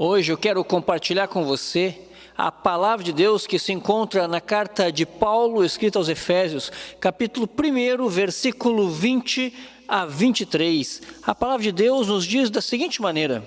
Hoje eu quero compartilhar com você a palavra de Deus que se encontra na carta de Paulo, escrita aos Efésios, capítulo 1, versículo 20 a 23. A palavra de Deus nos diz da seguinte maneira: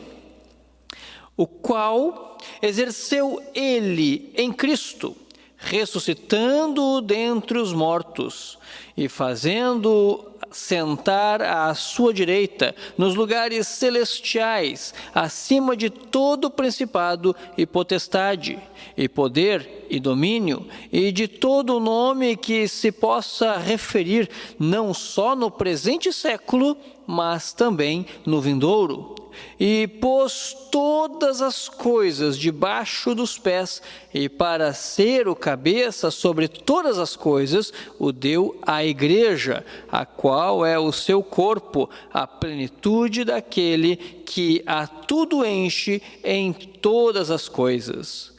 o qual exerceu ele em Cristo, ressuscitando-o dentre os mortos e fazendo-o sentar à sua direita, nos lugares celestiais, acima de todo principado e potestade, e poder e domínio, e de todo nome que se possa referir, não só no presente século, mas também no vindouro. E pôs todas as coisas debaixo dos pés, e para ser o cabeça sobre todas as coisas, o deu à igreja, a qual é o seu corpo, a plenitude daquele que a tudo enche em todas as coisas.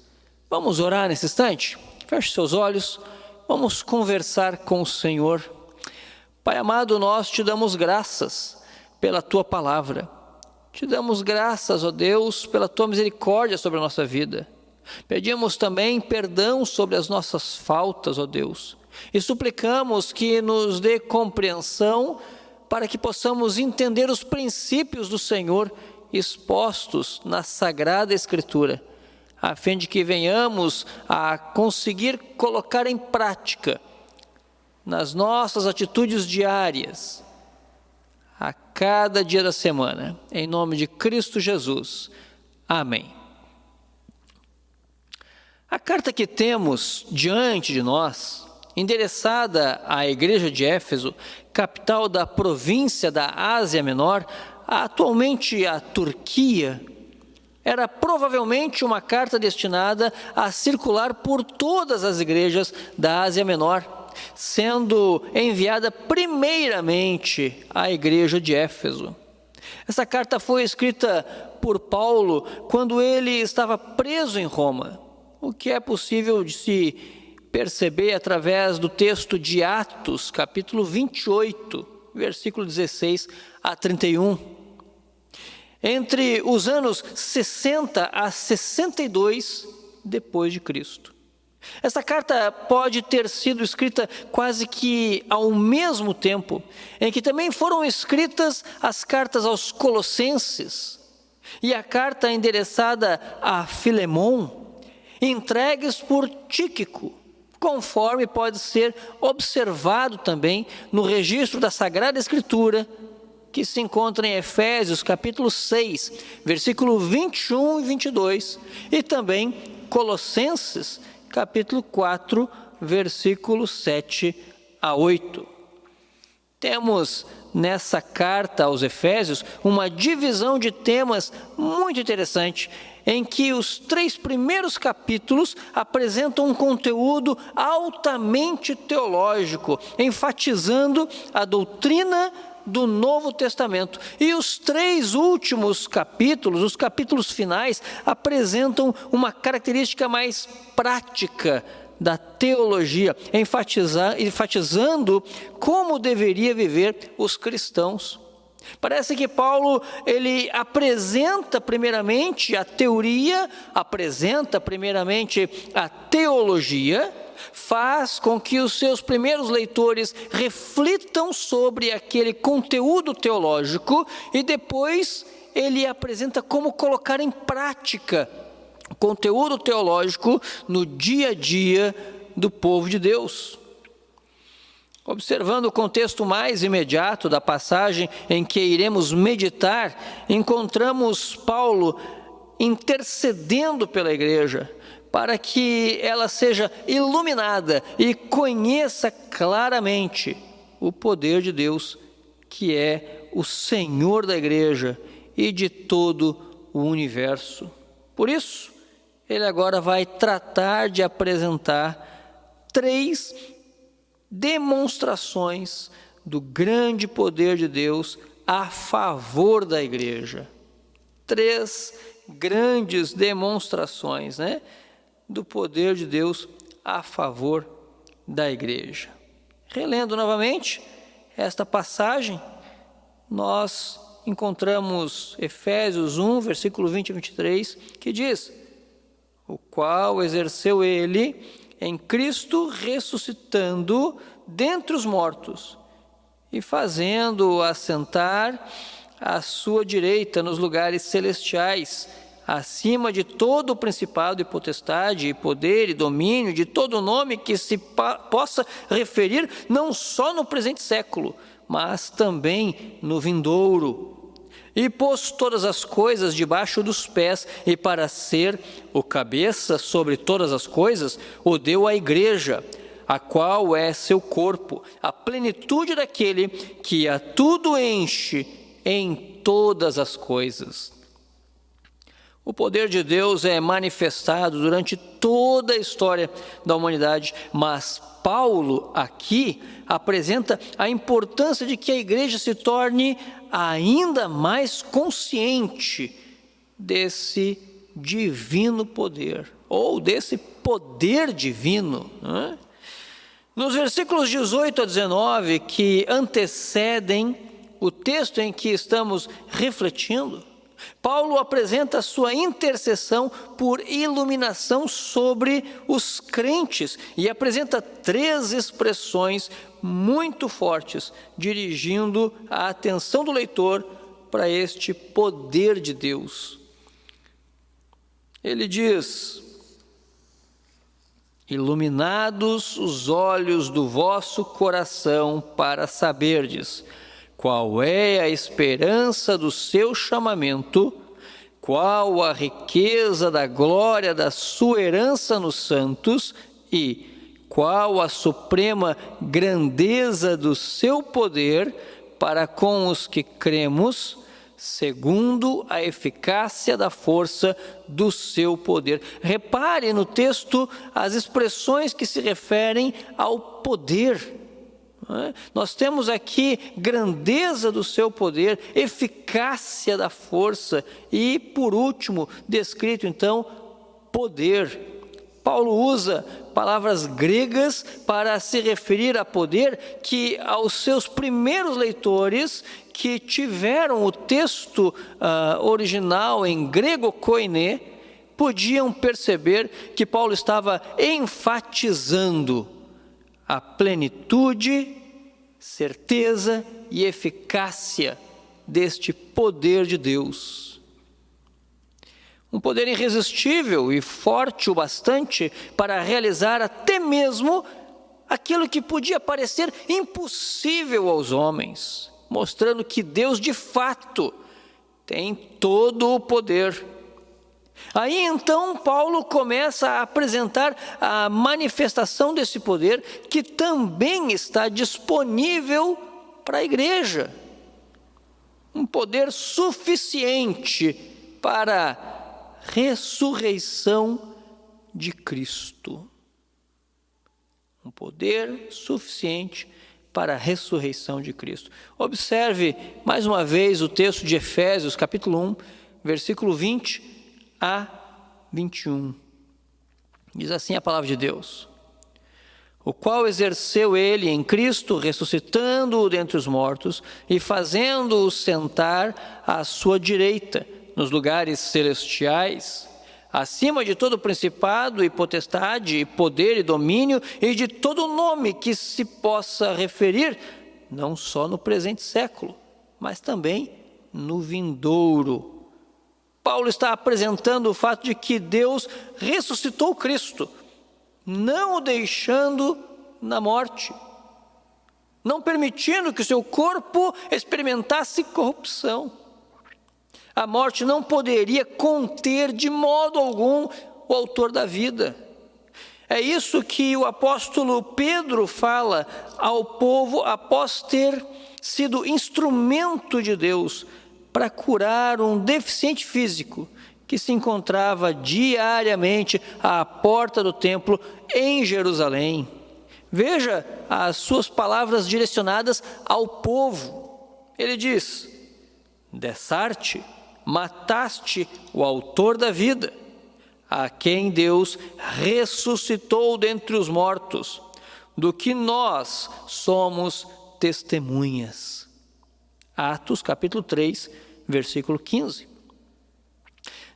Vamos orar nesse instante? Feche seus olhos, vamos conversar com o Senhor. Pai amado, nós te damos graças pela tua palavra. Te damos graças, ó Deus, pela tua misericórdia sobre a nossa vida. Pedimos também perdão sobre as nossas faltas, ó Deus, e suplicamos que nos dê compreensão para que possamos entender os princípios do Senhor expostos na Sagrada Escritura, a fim de que venhamos a conseguir colocar em prática nas nossas atitudes diárias, a cada dia da semana, em nome de Cristo Jesus. Amém. A carta que temos diante de nós, endereçada à igreja de Éfeso, capital da província da Ásia Menor, atualmente a Turquia, era provavelmente uma carta destinada a circular por todas as igrejas da Ásia Menor, sendo enviada primeiramente à igreja de Éfeso. Essa carta foi escrita por Paulo quando ele estava preso em Roma, o que é possível de se perceber através do texto de Atos, capítulo 28, versículo 16 a 31. Entre os anos 60 a 62 depois de Cristo. Essa carta pode ter sido escrita quase que ao mesmo tempo em que também foram escritas as cartas aos Colossenses e a carta endereçada a Filemon, entregues por Tíquico, conforme pode ser observado também no registro da Sagrada Escritura, que se encontra em Efésios capítulo 6, versículo 21 e 22, e também Colossenses capítulo 4, versículos 7 a 8. Temos nessa carta aos Efésios uma divisão de temas muito interessante, em que os 3 primeiros capítulos apresentam um conteúdo altamente teológico, enfatizando a doutrina do Novo Testamento. E os 3 últimos capítulos, os capítulos finais, apresentam uma característica mais prática da teologia, enfatizando como deveria viver os cristãos. Parece que Paulo, ele apresenta primeiramente a teoria, apresenta primeiramente a teologia, faz com que os seus primeiros leitores reflitam sobre aquele conteúdo teológico e depois ele apresenta como colocar em prática o conteúdo teológico no dia a dia do povo de Deus. Observando o contexto mais imediato da passagem em que iremos meditar, encontramos Paulo intercedendo pela igreja, para que ela seja iluminada e conheça claramente o poder de Deus, que é o Senhor da igreja e de todo o universo. Por isso, ele agora vai tratar de apresentar 3 demonstrações do grande poder de Deus a favor da igreja. 3 grandes demonstrações, do poder de Deus a favor da igreja. Relendo novamente esta passagem, nós encontramos Efésios 1, versículo 20 e 23, que diz: o qual exerceu ele em Cristo, ressuscitando dentre os mortos e fazendo-o assentar à sua direita nos lugares celestiais, acima de todo o principado e potestade, e poder e domínio, de todo nome que se possa referir não só no presente século, mas também no vindouro. E pôs todas as coisas debaixo dos pés, e para ser o cabeça sobre todas as coisas, o deu à igreja, a qual é seu corpo, a plenitude daquele que a tudo enche em todas as coisas. O poder de Deus é manifestado durante toda a história da humanidade, mas Paulo aqui apresenta a importância de que a igreja se torne ainda mais consciente desse divino poder, ou desse poder divino, né? Nos versículos 18 a 19, que antecedem o texto em que estamos refletindo, Paulo apresenta a sua intercessão por iluminação sobre os crentes e apresenta 3 expressões muito fortes, dirigindo a atenção do leitor para este poder de Deus. Ele diz: iluminados os olhos do vosso coração para saberdes qual é a esperança do seu chamamento, qual a riqueza da glória da sua herança nos santos e qual a suprema grandeza do seu poder para com os que cremos, segundo a eficácia da força do seu poder. Repare no texto as expressões que se referem ao poder. Nós temos aqui grandeza do seu poder, eficácia da força e, por último, descrito então, poder. Paulo usa palavras gregas para se referir a poder que aos seus primeiros leitores que tiveram o texto original em grego koiné, podiam perceber que Paulo estava enfatizando a plenitude, certeza e eficácia deste poder de Deus. Um poder irresistível e forte o bastante para realizar até mesmo aquilo que podia parecer impossível aos homens, mostrando que Deus de fato tem todo o poder. Aí então Paulo começa a apresentar a manifestação desse poder que também está disponível para a igreja. Um poder suficiente para a ressurreição de Cristo. Um poder suficiente para a ressurreição de Cristo. Observe mais uma vez o texto de Efésios, capítulo 1, versículo 20 a 21. Diz assim a palavra de Deus: o qual exerceu ele em Cristo, ressuscitando-o dentre os mortos e fazendo-o sentar à sua direita nos lugares celestiais, acima de todo principado e potestade, e poder e domínio, e de todo nome que se possa referir, não só no presente século, mas também no vindouro. Paulo está apresentando o fato de que Deus ressuscitou Cristo, não o deixando na morte, não permitindo que o seu corpo experimentasse corrupção. A morte não poderia conter de modo algum o autor da vida. É isso que o apóstolo Pedro fala ao povo após ter sido instrumento de Deus para curar um deficiente físico que se encontrava diariamente à porta do templo em Jerusalém. Veja as suas palavras direcionadas ao povo. Ele diz: dessarte, mataste o autor da vida, a quem Deus ressuscitou dentre os mortos, do que nós somos testemunhas. Atos capítulo 3, versículo 15.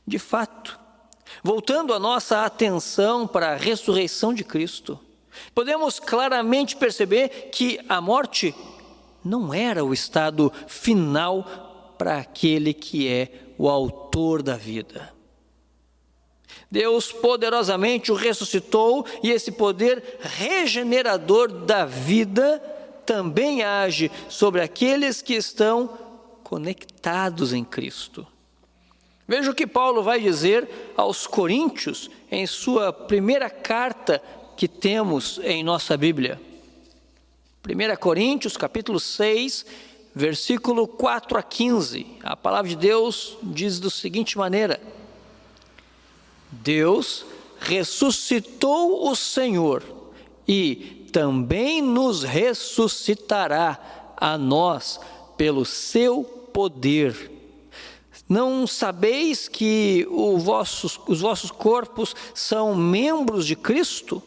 De fato, voltando a nossa atenção para a ressurreição de Cristo, podemos claramente perceber que a morte não era o estado final para aquele que é o autor da vida. Deus poderosamente o ressuscitou e esse poder regenerador da vida também age sobre aqueles que estão conectados em Cristo. Veja o que Paulo vai dizer aos Coríntios em sua primeira carta que temos em nossa Bíblia. 1 Coríntios, capítulo 6, versículo 4 a 15. A palavra de Deus diz da seguinte maneira: Deus ressuscitou o Senhor e também nos ressuscitará a nós pelo seu poder. Não sabeis que os vossos corpos são membros de Cristo?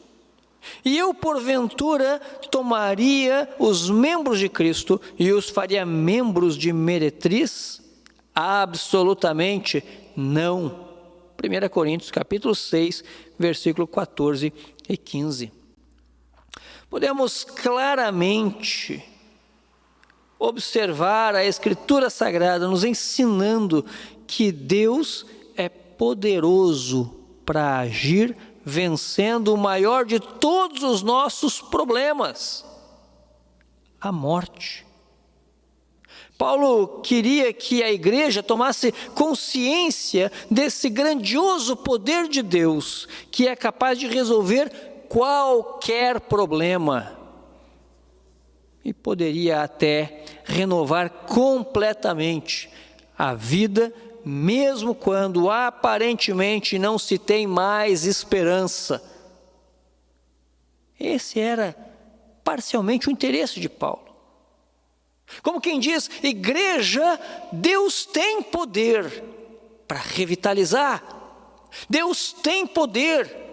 E eu, porventura, tomaria os membros de Cristo e os faria membros de meretriz? Absolutamente não. 1 Coríntios, capítulo 6, versículo 14 e 15. Podemos claramente observar a Escritura Sagrada nos ensinando que Deus é poderoso para agir, vencendo o maior de todos os nossos problemas, a morte. Paulo queria que a igreja tomasse consciência desse grandioso poder de Deus, que é capaz de resolver qualquer problema e poderia até renovar completamente a vida, mesmo quando aparentemente não se tem mais esperança. Esse era parcialmente o interesse de Paulo. Como quem diz, igreja, Deus tem poder para revitalizar, Deus tem poder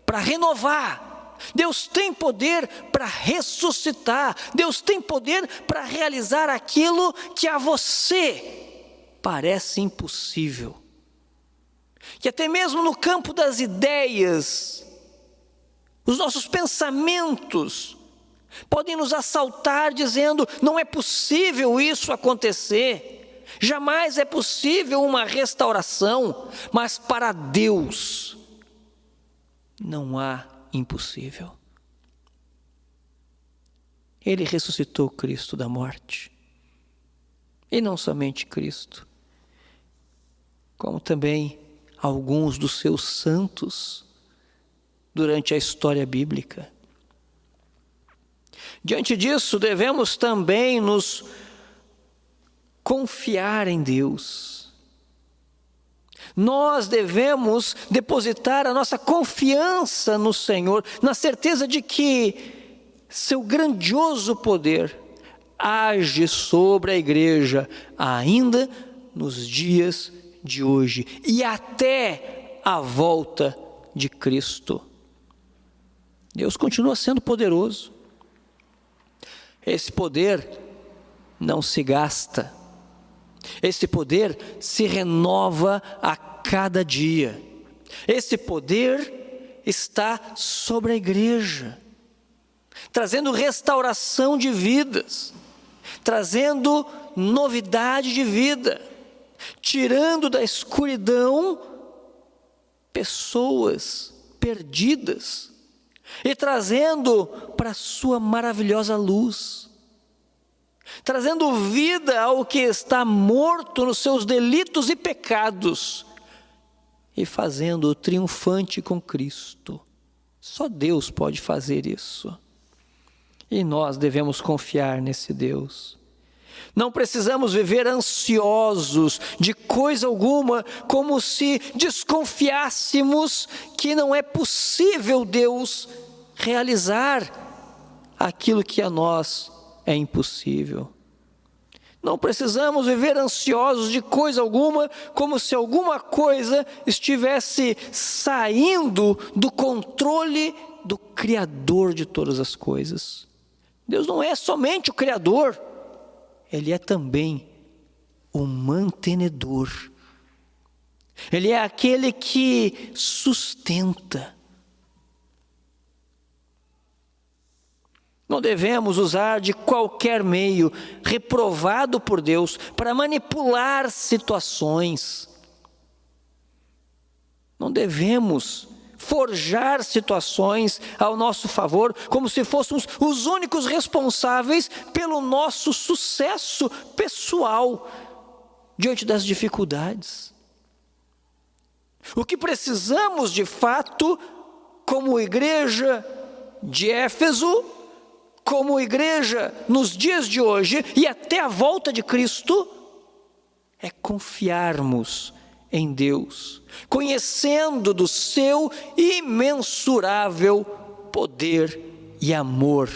para renovar, Deus tem poder para ressuscitar, Deus tem poder para realizar aquilo que a você parece impossível. Que até mesmo no campo das ideias, os nossos pensamentos podem nos assaltar dizendo: não é possível isso acontecer, jamais é possível uma restauração, mas para Deus não há impossível. Ele ressuscitou Cristo da morte, e não somente Cristo, como também alguns dos seus santos durante a história bíblica. Diante disso, devemos também nos confiar em Deus. Nós devemos depositar a nossa confiança no Senhor, na certeza de que seu grandioso poder age sobre a igreja ainda nos dias de hoje e até a volta de Cristo. Deus continua sendo poderoso. Esse poder não se gasta, esse poder se renova a cada dia, esse poder está sobre a igreja, trazendo restauração de vidas, trazendo novidade de vida, tirando da escuridão pessoas perdidas e trazendo para a sua maravilhosa luz, trazendo vida ao que está morto nos seus delitos e pecados e fazendo-o triunfante com Cristo. Só Deus pode fazer isso. E nós devemos confiar nesse Deus. Não precisamos viver ansiosos de coisa alguma, como se desconfiássemos que não é possível Deus realizar aquilo que a nós é impossível. Não precisamos viver ansiosos de coisa alguma, como se alguma coisa estivesse saindo do controle do Criador de todas as coisas. Deus não é somente o Criador, Ele é também o mantenedor. Ele é aquele que sustenta. Não devemos usar de qualquer meio reprovado por Deus para manipular situações. Não devemos forjar situações ao nosso favor como se fôssemos os únicos responsáveis pelo nosso sucesso pessoal diante das dificuldades. O que precisamos de fato, como igreja de Éfeso, como igreja nos dias de hoje e até a volta de Cristo, é confiarmos em Deus, conhecendo do seu imensurável poder e amor.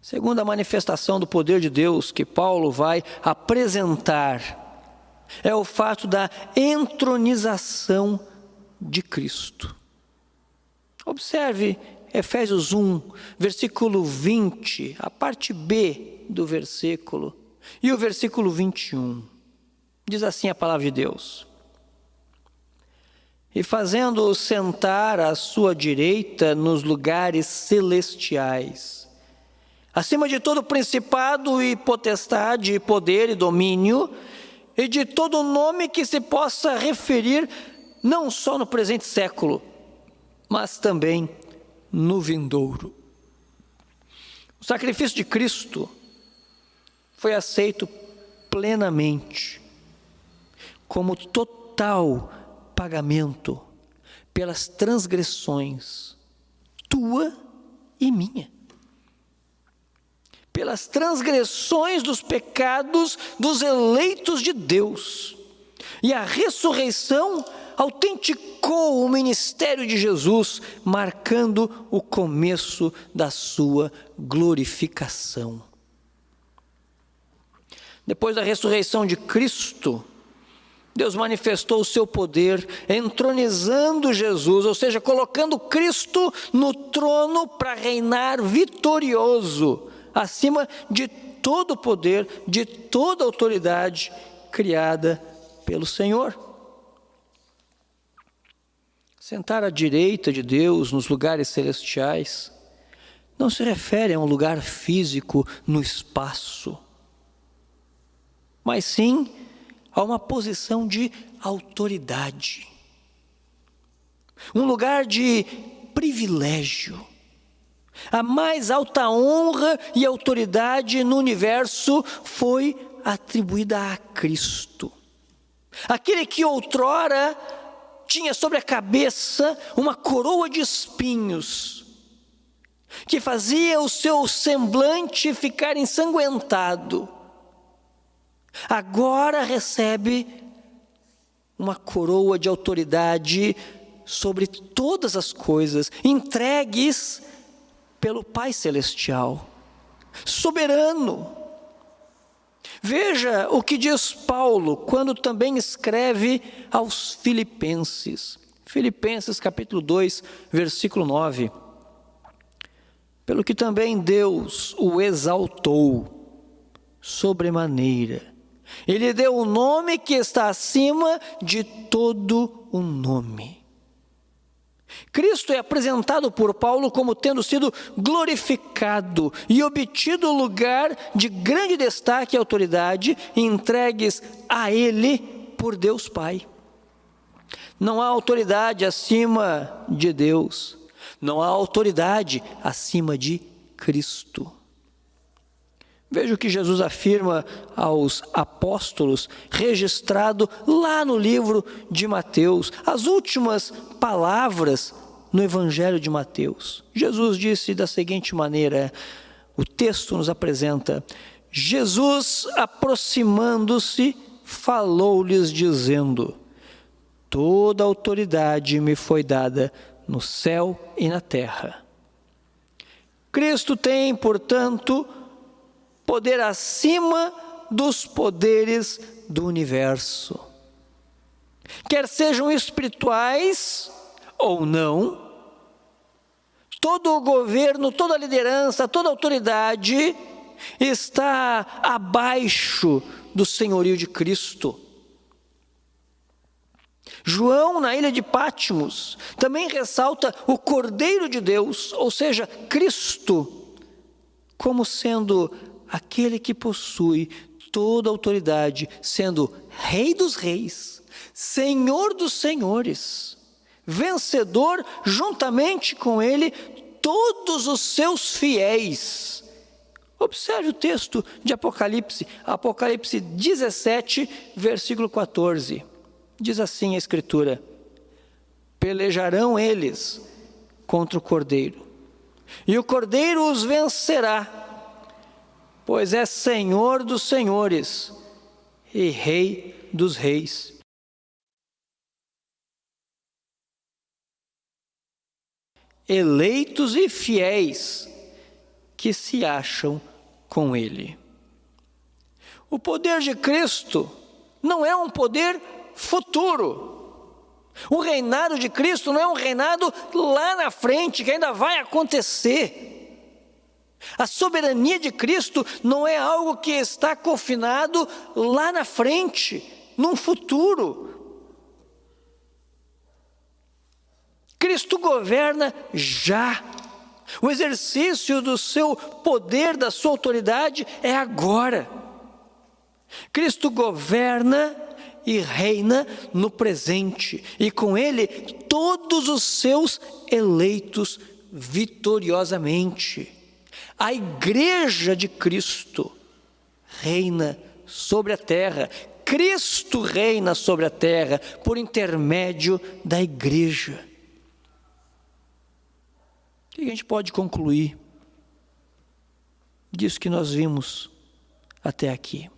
Segunda manifestação do poder de Deus que Paulo vai apresentar é o fato da entronização de Cristo. Observe Efésios 1, versículo 20, a parte B do versículo, e o versículo 21. Diz assim a palavra de Deus: e fazendo-o sentar à sua direita nos lugares celestiais, acima de todo principado e potestade, e poder e domínio, e de todo nome que se possa referir, não só no presente século, mas também no vindouro. O sacrifício de Cristo foi aceito plenamente, como total pagamento pelas transgressões tua e minha, pelas transgressões dos pecados dos eleitos de Deus. E a ressurreição autenticou o ministério de Jesus, marcando o começo da sua glorificação. Depois da ressurreição de Cristo, Deus manifestou o seu poder, entronizando Jesus, ou seja, colocando Cristo no trono para reinar vitorioso, acima de todo poder, de toda autoridade criada pelo Senhor. Sentar à direita de Deus nos lugares celestiais não se refere a um lugar físico no espaço, mas sim a uma posição de autoridade, um lugar de privilégio. A mais alta honra e autoridade no universo foi atribuída a Cristo, aquele que outrora tinha sobre a cabeça uma coroa de espinhos, que fazia o seu semblante ficar ensanguentado. Agora recebe uma coroa de autoridade sobre todas as coisas, entregues pelo Pai Celestial, soberano. Veja o que diz Paulo quando também escreve aos Filipenses. Filipenses capítulo 2, versículo 9. Pelo que também Deus o exaltou sobremaneira. Ele deu o nome que está acima de todo o nome. Cristo é apresentado por Paulo como tendo sido glorificado e obtido o lugar de grande destaque e autoridade entregues a Ele por Deus Pai. Não há autoridade acima de Deus, não há autoridade acima de Cristo. Veja o que Jesus afirma aos apóstolos, registrado lá no livro de Mateus, as últimas palavras no Evangelho de Mateus. Jesus disse da seguinte maneira, o texto nos apresenta: Jesus, aproximando-se, falou-lhes dizendo: toda autoridade me foi dada no céu e na terra. Cristo tem, portanto, poder acima dos poderes do universo, quer sejam espirituais ou não. Todo o governo, toda a liderança, toda a autoridade está abaixo do senhorio de Cristo. João, na ilha de Patmos, também ressalta o Cordeiro de Deus, ou seja, Cristo, como sendo aquele que possui toda a autoridade, sendo Rei dos Reis, Senhor dos Senhores, vencedor juntamente com Ele todos os seus fiéis. Observe o texto de Apocalipse, Apocalipse 17, versículo 14. Diz assim a Escritura: pelejarão eles contra o Cordeiro, e o Cordeiro os vencerá, pois é Senhor dos senhores e Rei dos reis. Eleitos e fiéis que se acham com Ele. O poder de Cristo não é um poder futuro. O reinado de Cristo não é um reinado lá na frente, que ainda vai acontecer. A soberania de Cristo não é algo que está confinado lá na frente, num futuro. Cristo governa já. O exercício do seu poder, da sua autoridade é agora. Cristo governa e reina no presente, e com Ele todos os seus eleitos vitoriosamente. A igreja de Cristo reina sobre a terra. Cristo reina sobre a terra por intermédio da igreja. O que a gente pode concluir disso que nós vimos até aqui?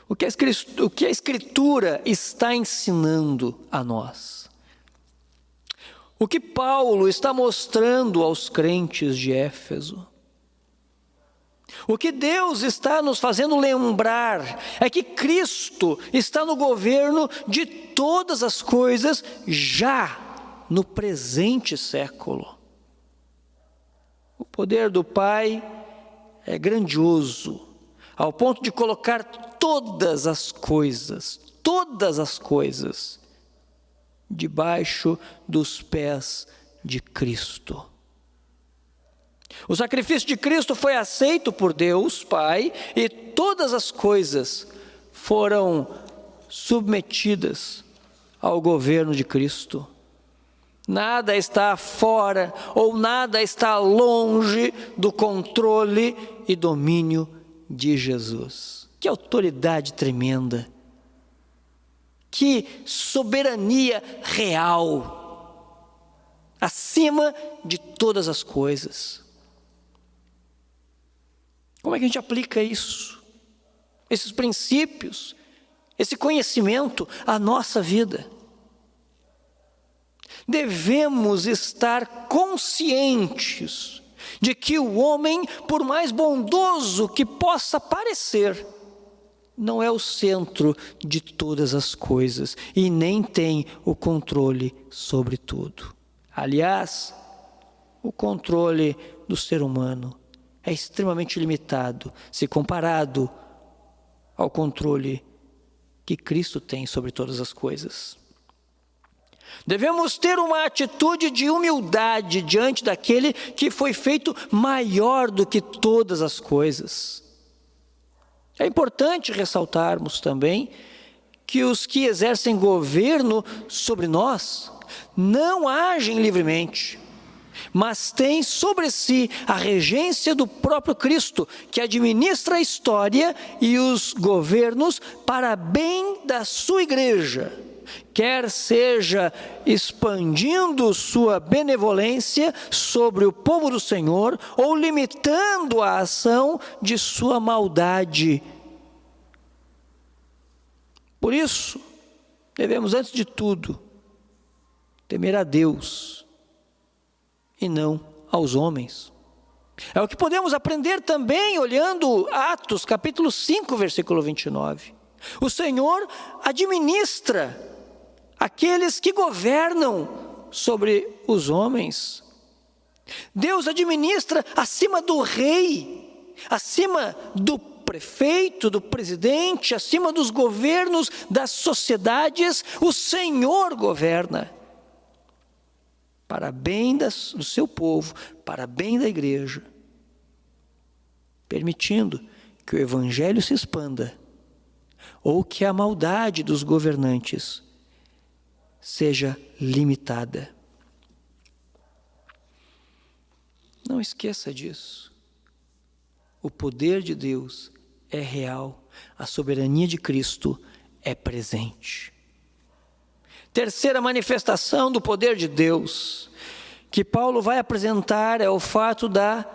O que a Escritura está ensinando a nós? O que Paulo está mostrando aos crentes de Éfeso? O que Deus está nos fazendo lembrar é que Cristo está no governo de todas as coisas já no presente século. O poder do Pai é grandioso, ao ponto de colocar todas as coisas, debaixo dos pés de Cristo. O sacrifício de Cristo foi aceito por Deus Pai, e todas as coisas foram submetidas ao governo de Cristo. Nada está fora ou nada está longe do controle e domínio de Jesus. Que autoridade tremenda! Que soberania real! Acima de todas as coisas. Como é que a gente aplica isso? Esses princípios, esse conhecimento à nossa vida? Devemos estar conscientes de que o homem, por mais bondoso que possa parecer, não é o centro de todas as coisas e nem tem o controle sobre tudo. Aliás, o controle do ser humano é extremamente limitado se comparado ao controle que Cristo tem sobre todas as coisas. Devemos ter uma atitude de humildade diante daquele que foi feito maior do que todas as coisas. É importante ressaltarmos também que os que exercem governo sobre nós não agem livremente, mas têm sobre si a regência do próprio Cristo, que administra a história e os governos para bem da sua igreja, quer seja expandindo sua benevolência sobre o povo do Senhor ou limitando a ação de sua maldade. Por isso, devemos, antes de tudo, temer a Deus e não aos homens. É o que podemos aprender também olhando Atos, capítulo 5, versículo 29. O Senhor administra aqueles que governam sobre os homens. Deus administra acima do rei, acima do prefeito, do presidente, acima dos governos, das sociedades. O Senhor governa para bem do seu povo, para bem da igreja, permitindo que o evangelho se expanda ou que a maldade dos governantes seja limitada. Não esqueça disso. O poder de Deus é real, a soberania de Cristo é presente. Terceira manifestação do poder de Deus que Paulo vai apresentar é o fato da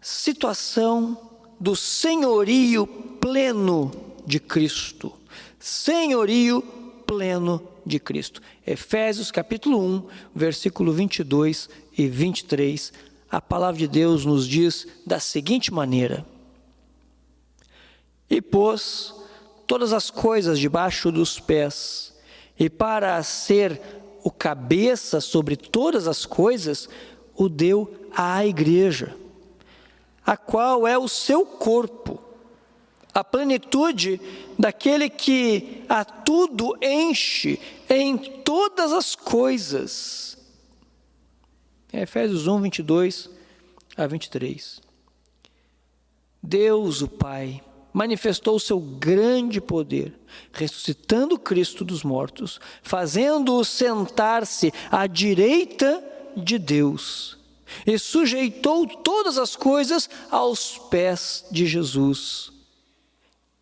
situação do senhorio pleno de Cristo. Senhorio pleno de Cristo. Efésios capítulo 1, versículo 22 e 23, a palavra de Deus nos diz da seguinte maneira: e pôs todas as coisas debaixo dos pés, e para ser o cabeça sobre todas as coisas, o deu à igreja, a qual é o seu corpo, a plenitude daquele que a tudo enche em todas as coisas. Efésios 1, 22 a 23. Deus, o Pai, manifestou o seu grande poder, ressuscitando Cristo dos mortos, fazendo-o sentar-se à direita de Deus, e sujeitou todas as coisas aos pés de Jesus.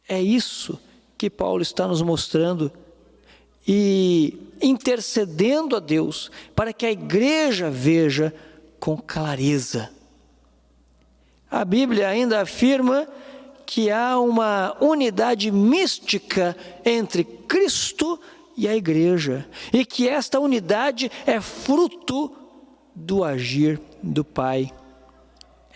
É isso que Paulo está nos mostrando e intercedendo a Deus para que a igreja veja com clareza. A Bíblia ainda afirma que há uma unidade mística entre Cristo e a igreja, e que esta unidade é fruto do agir do Pai.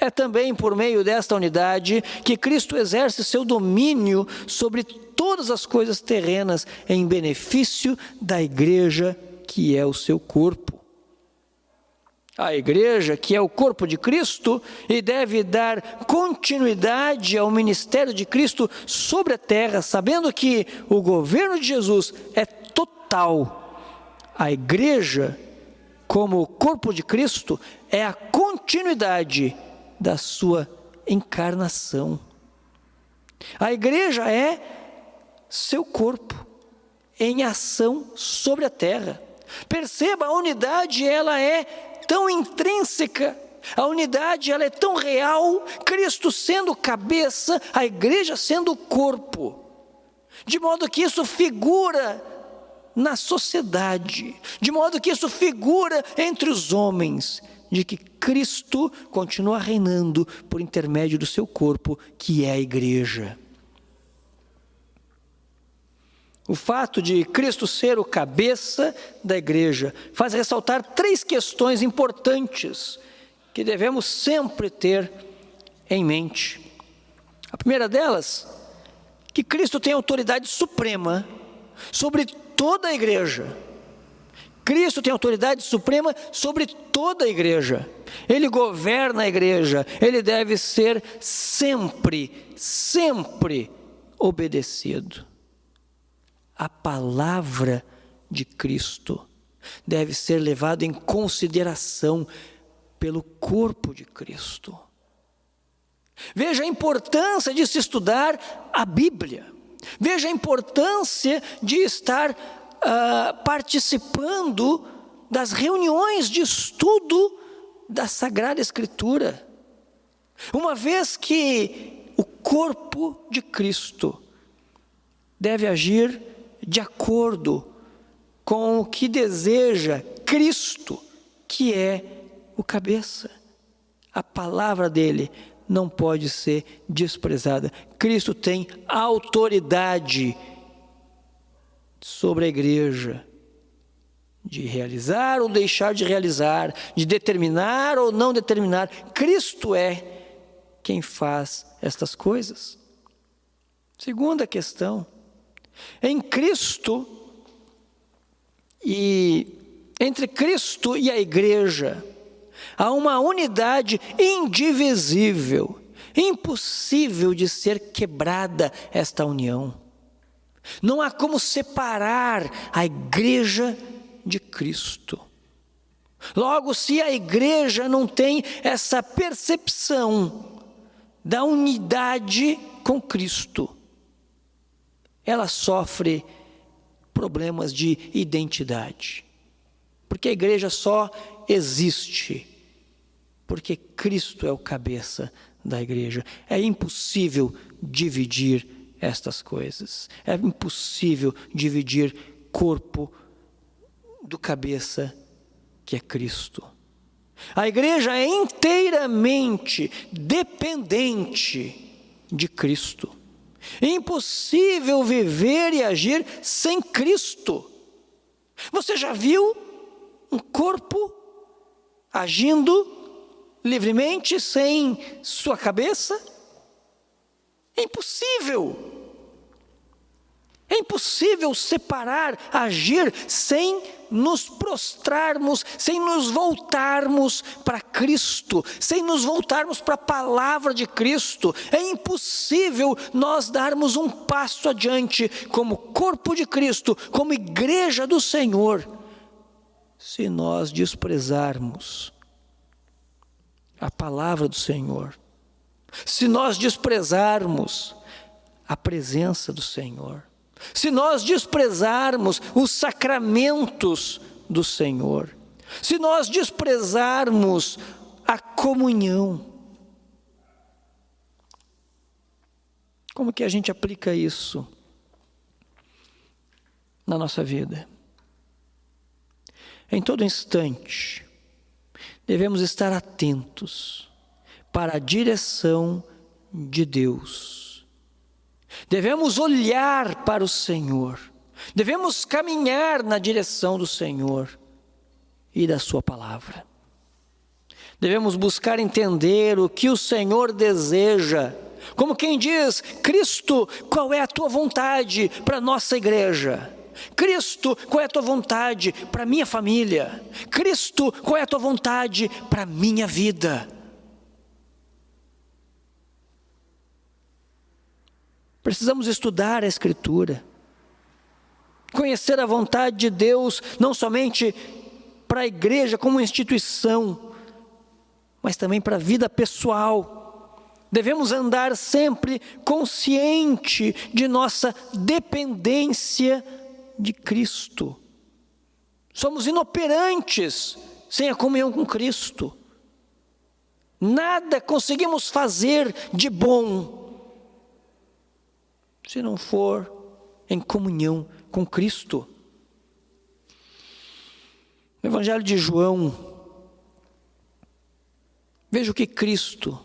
É também por meio desta unidade que Cristo exerce seu domínio sobre todas as coisas terrenas em benefício da igreja, que é o seu corpo. A igreja, que é o corpo de Cristo e deve dar continuidade ao ministério de Cristo sobre a terra, sabendo que o governo de Jesus é total. A igreja, como o corpo de Cristo, é a continuidade da sua encarnação. A igreja é seu corpo em ação sobre a terra. Perceba, a unidade ela é tão intrínseca, a unidade ela é tão real, Cristo sendo cabeça, a igreja sendo corpo, de modo que isso figura na sociedade, de modo que isso figura entre os homens, de que Cristo continua reinando por intermédio do seu corpo, que é a igreja. O fato de Cristo ser o cabeça da igreja faz ressaltar 3 questões importantes que devemos sempre ter em mente. A primeira delas, que Cristo tem autoridade suprema sobre toda a igreja. Cristo tem autoridade suprema sobre toda a igreja. Ele governa a igreja. Ele deve ser sempre obedecido. A palavra de Cristo deve ser levada em consideração pelo corpo de Cristo. Veja a importância de se estudar a Bíblia. Veja a importância de estar participando das reuniões de estudo da Sagrada Escritura. Uma vez que o corpo de Cristo deve agir de acordo com o que deseja Cristo, que é o cabeça. A palavra dele não pode ser desprezada. Cristo tem autoridade sobre a igreja, de realizar ou deixar de realizar, de determinar ou não determinar. Cristo é quem faz estas coisas. Segunda questão, em Cristo e entre Cristo e a igreja, Há uma unidade indivisível, impossível de ser quebrada esta união. Não há como separar a igreja de Cristo. Logo, se a igreja não tem essa percepção da unidade com Cristo, ela sofre problemas de identidade. Porque a igreja só existe porque Cristo é o cabeça da igreja. É impossível dividir estas coisas. É impossível dividir corpo do cabeça que é Cristo. A igreja é inteiramente dependente de Cristo. É impossível viver e agir sem Cristo. Você já viu um corpo agindo livremente sem sua cabeça? É impossível. É impossível separar, agir sem nos prostrarmos, sem nos voltarmos para Cristo, sem nos voltarmos para a palavra de Cristo. É impossível nós darmos um passo adiante como corpo de Cristo, como igreja do Senhor, se nós desprezarmos a palavra do Senhor, se nós desprezarmos a presença do Senhor, se nós desprezarmos os sacramentos do Senhor, se nós desprezarmos a comunhão. Como que a gente aplica isso na nossa vida? Em todo instante, devemos estar atentos para a direção de Deus. Devemos olhar para o Senhor, devemos caminhar na direção do Senhor e da sua palavra. Devemos buscar entender o que o Senhor deseja, como quem diz: Cristo, qual é a tua vontade para a nossa igreja? Cristo, qual é a tua vontade para a minha família? Cristo, qual é a tua vontade para a minha vida? Precisamos estudar a Escritura, conhecer a vontade de Deus, não somente para a igreja como instituição, mas também para a vida pessoal. Devemos andar sempre consciente de nossa dependência de Cristo. Somos inoperantes sem a comunhão com Cristo. Nada conseguimos fazer de bom se não for em comunhão com Cristo. No Evangelho de João, veja o que Cristo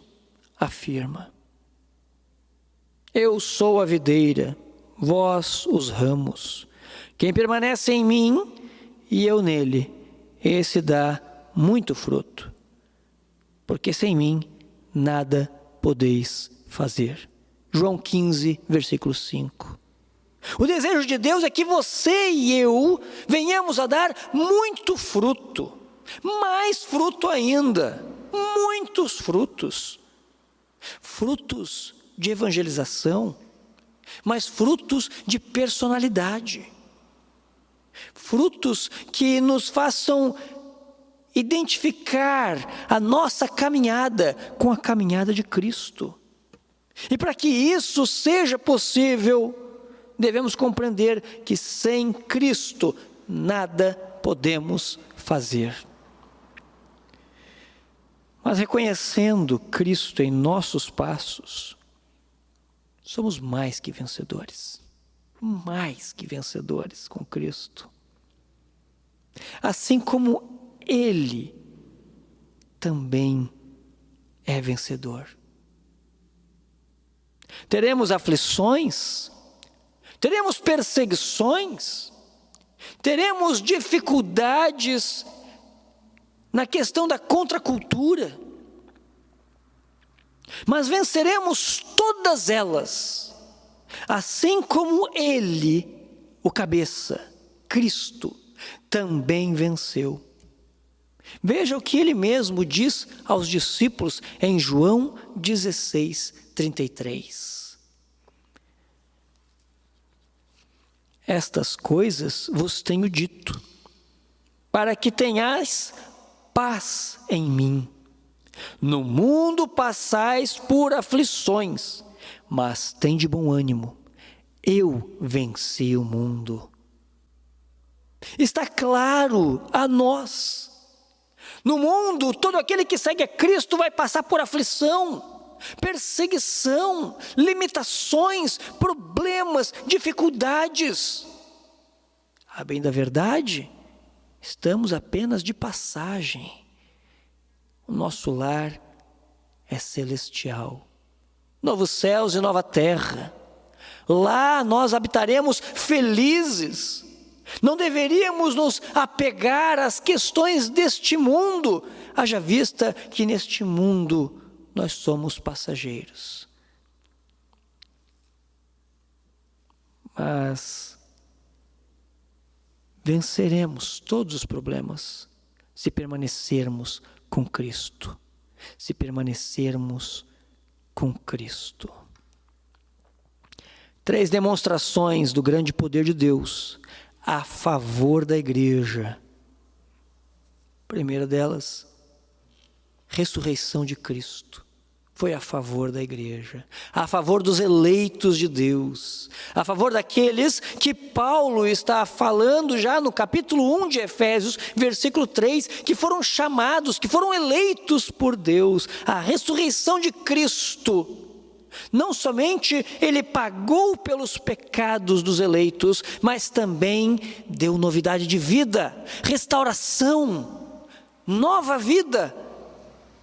afirma: eu sou a videira, vós os ramos. Quem permanece em mim e eu nele, esse dá muito fruto, porque sem mim nada podeis fazer. João 15, versículo 5. O desejo de Deus é que você e eu venhamos a dar muito fruto, mais fruto ainda, muitos frutos. Frutos de evangelização, mas frutos de personalidade. Frutos que nos façam identificar a nossa caminhada com a caminhada de Cristo. E para que isso seja possível, devemos compreender que sem Cristo nada podemos fazer. Mas reconhecendo Cristo em nossos passos, somos mais que vencedores. Mais que vencedores com Cristo. Assim como Ele também é vencedor. Teremos aflições, teremos perseguições, teremos dificuldades na questão da contracultura, mas venceremos todas elas, assim como Ele, o cabeça, Cristo, também venceu. Veja o que ele mesmo diz aos discípulos em João 16:33. Estas coisas vos tenho dito, para que tenhais paz em mim. No mundo passais por aflições, mas tende bom ânimo. Eu venci o mundo. Está claro a nós. No mundo, todo aquele que segue a Cristo vai passar por aflição, perseguição, limitações, problemas, dificuldades. A bem da verdade, estamos apenas de passagem. O nosso lar é celestial. Novos céus e nova terra. Lá nós habitaremos felizes. Não deveríamos nos apegar às questões deste mundo, haja vista que neste mundo nós somos passageiros. Mas venceremos todos os problemas se permanecermos com Cristo. Se permanecermos com Cristo. 3 demonstrações do grande poder de Deus a favor da igreja. Primeira delas, ressurreição de Cristo. Foi a favor da igreja, a favor dos eleitos de Deus, a favor daqueles que Paulo está falando já no capítulo 1 de Efésios, versículo 3, que foram chamados, que foram eleitos por Deus. A ressurreição de Cristo. Não somente ele pagou pelos pecados dos eleitos, mas também deu novidade de vida, restauração, nova vida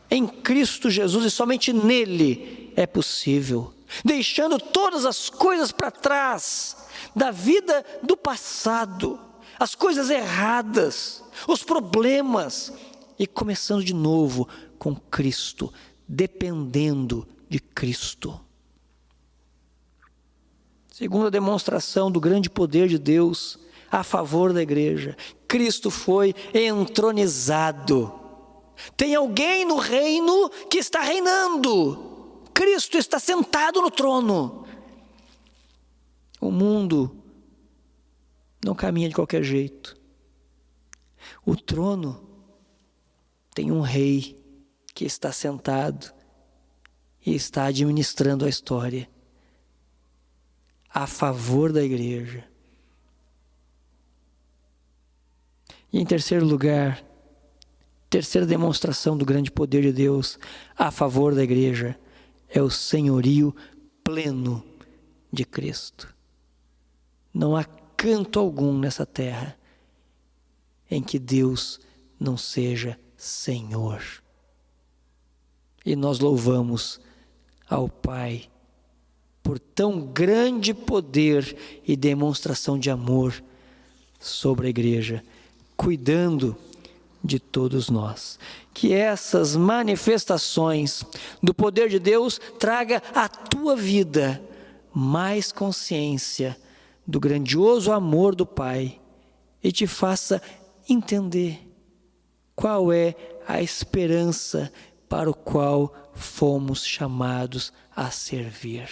em Cristo Jesus, e somente nele é possível, deixando todas as coisas para trás, da vida do passado, as coisas erradas, os problemas, e começando de novo com Cristo, dependendo de Cristo. Segunda demonstração do grande poder de Deus a favor da igreja. Cristo foi entronizado. Tem alguém no reino que está reinando. Cristo está sentado no trono. O mundo não caminha de qualquer jeito. O trono tem um rei que está sentado e está administrando a história a favor da igreja. E em terceiro lugar, terceira demonstração do grande poder de Deus a favor da igreja é o senhorio pleno de Cristo. Não há canto algum nessa terra em que Deus não seja Senhor. E nós louvamos ao Pai por tão grande poder e demonstração de amor sobre a igreja, cuidando de todos nós. Que essas manifestações do poder de Deus traga à tua vida mais consciência do grandioso amor do Pai e te faça entender qual é a esperança para o qual fomos chamados a servir.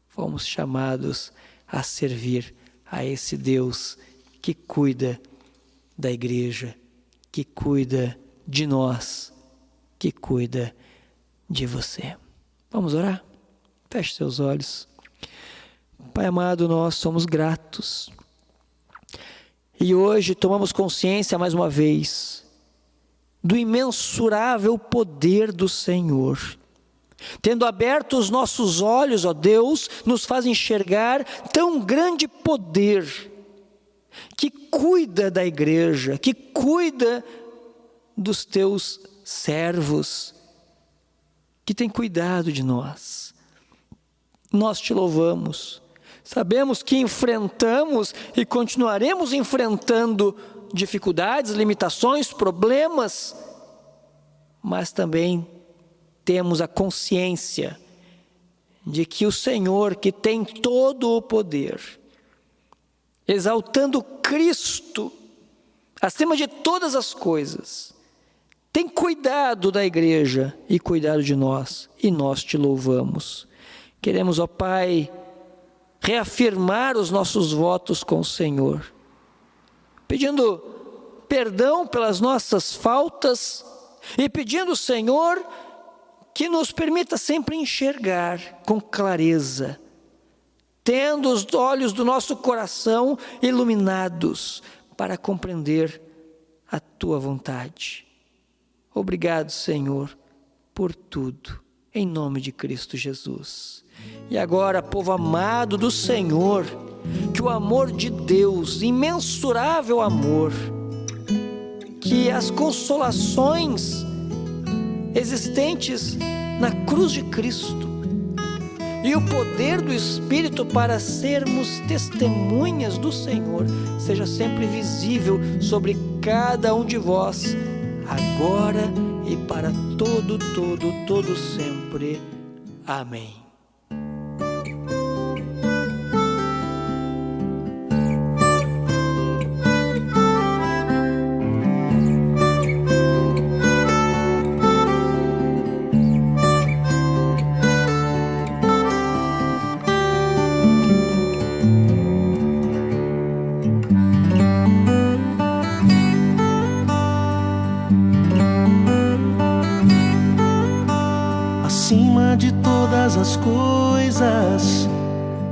Fomos chamados a servir a esse Deus que cuida da igreja, que cuida de nós, que cuida de você. Vamos orar? Feche seus olhos. Pai amado, nós somos gratos. E hoje tomamos consciência mais uma vez do imensurável poder do Senhor. Tendo aberto os nossos olhos, ó Deus, nos faz enxergar tão grande poder que cuida da igreja, que cuida dos teus servos, que tem cuidado de nós. Nós te louvamos. Sabemos que enfrentamos e continuaremos enfrentando dificuldades, limitações, problemas, mas também temos a consciência de que o Senhor, que tem todo o poder, exaltando Cristo acima de todas as coisas, tem cuidado da igreja e cuidado de nós, e nós te louvamos. Queremos, ó Pai, reafirmar os nossos votos com o Senhor, pedindo perdão pelas nossas faltas e pedindo, Senhor, que nos permita sempre enxergar com clareza, tendo os olhos do nosso coração iluminados para compreender a Tua vontade. Obrigado, Senhor, por tudo, em nome de Cristo Jesus. E agora, povo amado do Senhor, que o amor de Deus, imensurável amor, que as consolações existentes na cruz de Cristo e o poder do Espírito para sermos testemunhas do Senhor seja sempre visível sobre cada um de vós, agora e para todo sempre. Amém. Acima de todas as coisas,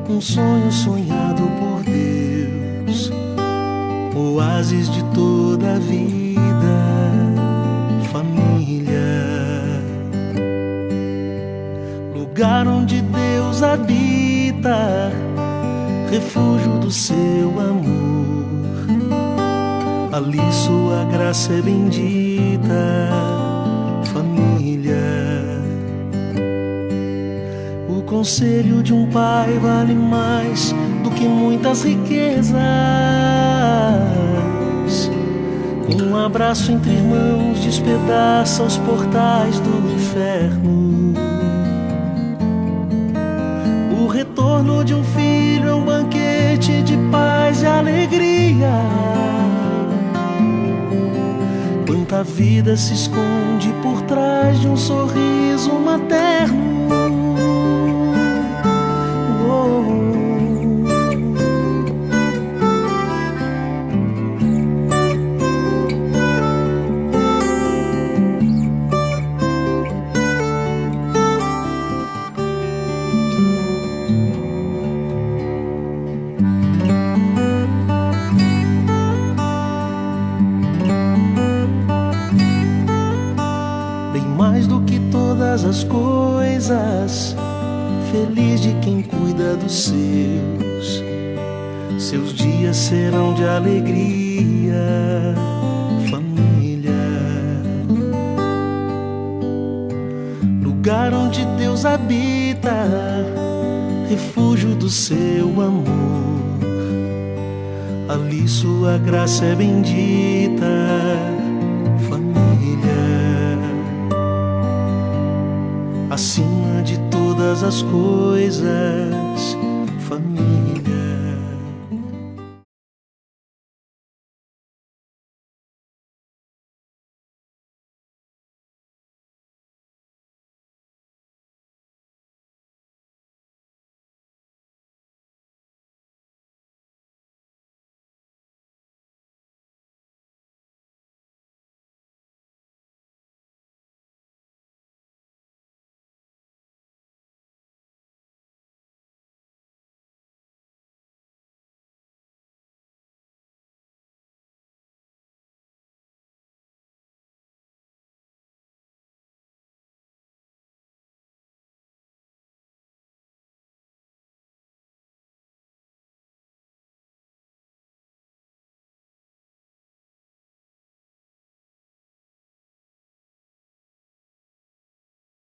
um sonho sonhado por Deus, oásis de toda a vida, família, lugar onde Deus habita, refúgio do seu amor, ali sua graça é bendita, família. O conselho de um pai vale mais do que muitas riquezas. Um abraço entre irmãos despedaça os portais do inferno. O retorno de um filho é um banquete de paz e alegria. Quanta vida se esconde por trás de um sorriso materno. Bem mais do que todas as coisas, feliz de quem cuida dos seus. Seus dias serão de alegria, família. Lugar onde Deus habita, refúgio do seu amor. Ali sua graça é bendita, família. Acima de todas as coisas, família.